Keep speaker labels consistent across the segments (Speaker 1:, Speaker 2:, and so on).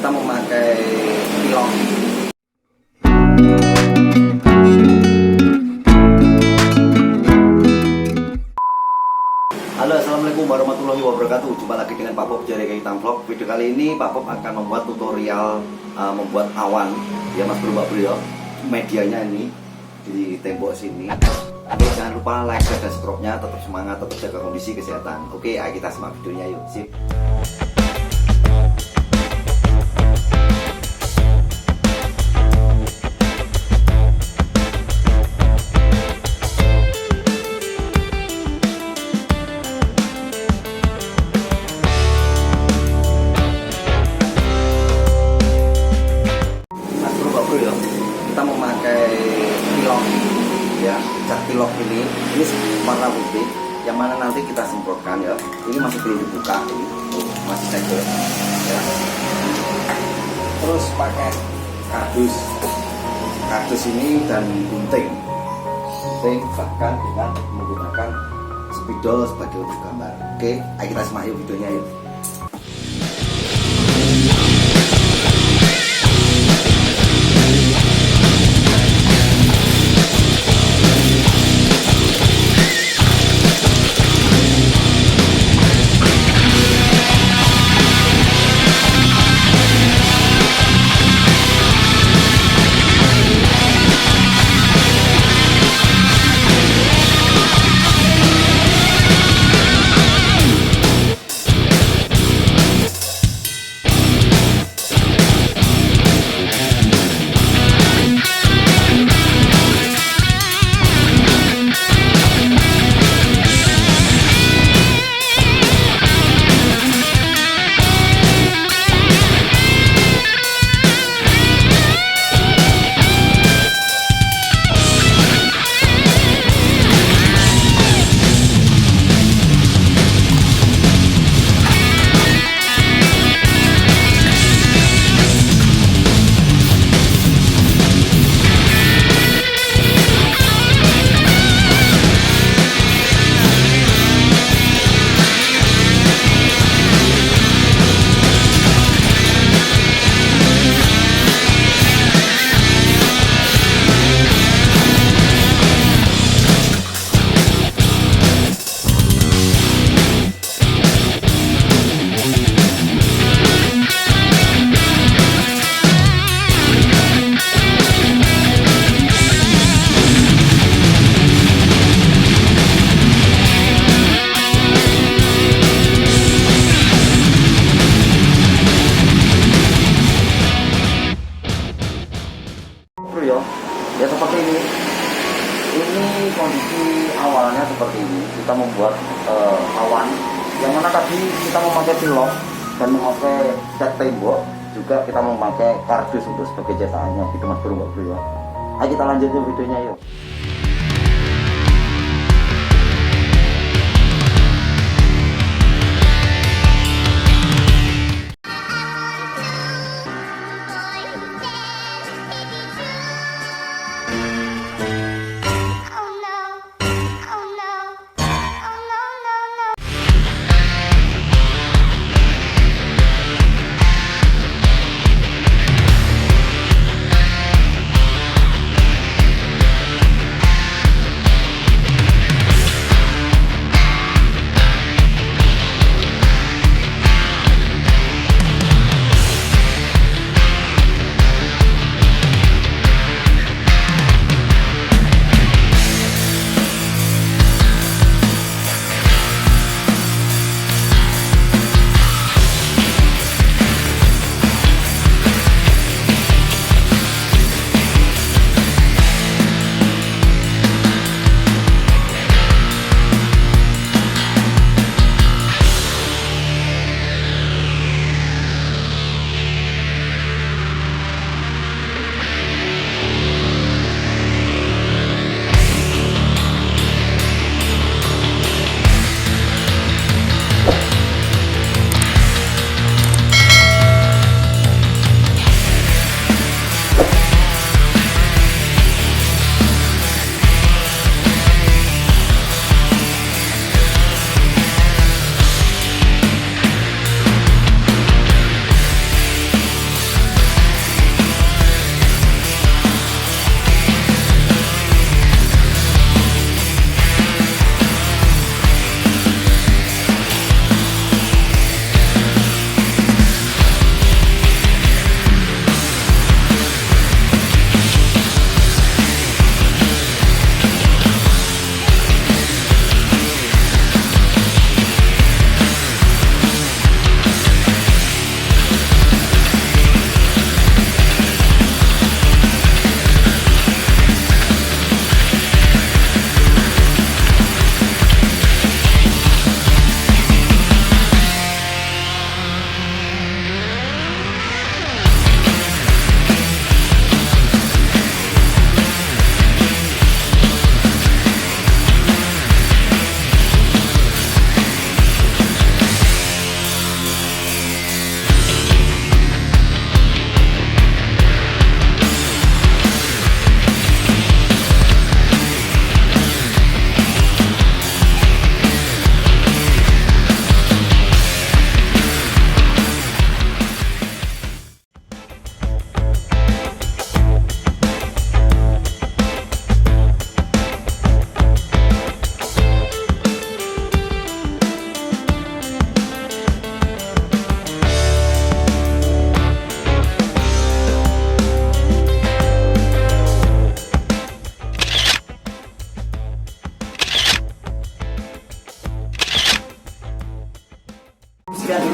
Speaker 1: kita memakai pilok. Halo, assalamualaikum warahmatullahi wabarakatuh. Jumpa lagi dengan Pak Bob dari Hitam Vlog. Video kali ini Pak Bob akan membuat tutorial membuat awan. Ya Mas Bro, Mbak Bro ya. Medianya ini di tembok sini. Oke, jangan lupa like, share, dan subscribe-nya. Tetap semangat, tetap jaga kondisi kesehatan. Oke, ayo kita simak videonya yuk. Sip. Kita memakai pilok ya, cat pilok ini warna putih yang mana nanti kita semprotkan ya. Ini masih belum dibuka, ini masih segel ya. Terus pakai kardus ini dan gunting bahkan dengan menggunakan spidol sebagai untuk gambar. Oke, ayo kita simak yuk videonya yuk. Ya seperti ini kondisi awalnya seperti ini. Kita membuat awan yang mana tadi kita memakai pilok dan memakai cat tembok, juga kita memakai kardus untuk sebagai cetakannya gitu Mas Bro, Mbak Bro ya. Ayo kita lanjut yuk videonya yuk.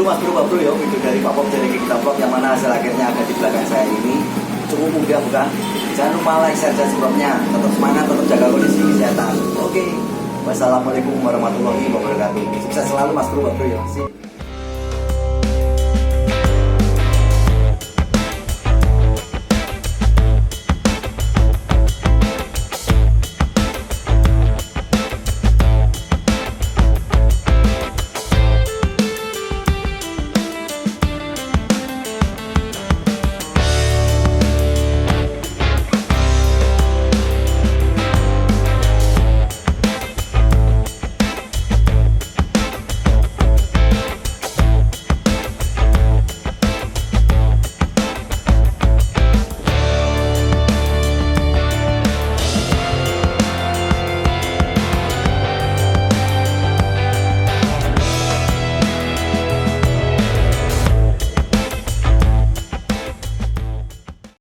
Speaker 1: dulu Mas Bro, Pak Bro ya, video dari Pak Pop dari kita vlog yang mana hasil akhirnya ada di belakang saya ini. Cukup mudah bukan? Jangan lupa like, share, dan subscribe-nya. Tetap semangat, tetap jaga kondisi kesehatan. Oke. Wassalamualaikum warahmatullahi wabarakatuh. Sukses selalu Mas Bro, Pak Bro ya. Sip.